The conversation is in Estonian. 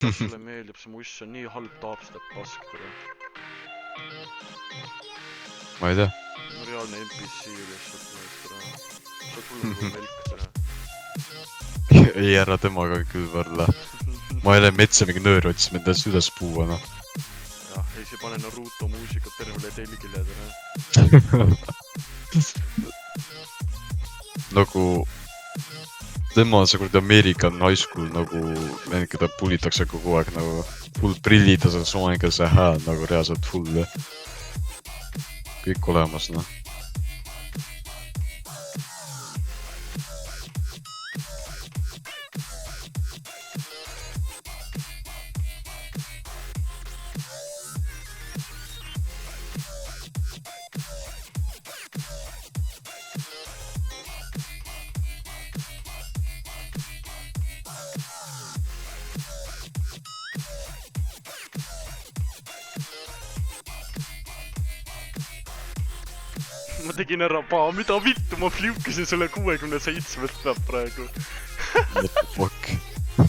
Sulle meeldib see muss, see on nii halb taapstep pask, tere. Ma ei tea. No reaalne NPC lihtsalt, tere. Sa tulnud kui melk, tere. Ei ära temaga küll võrla. Ma ei lähe metsa mingi nööri otsima, et ennast üles puua, noh. Jah, ei see pane Naruto muusikat tervele telgile, tere. Nagu... Tema on see kuradi American high school, nagu... Need, keda pulitakse kogu aeg, nagu... Full prillid ja see sooniga see hääl, nagu reaalselt full. Kõik olemas, noh. Ma tegin ära paa, mida vittu, ma fliukisin selle 67 peab praegu. What the fuck?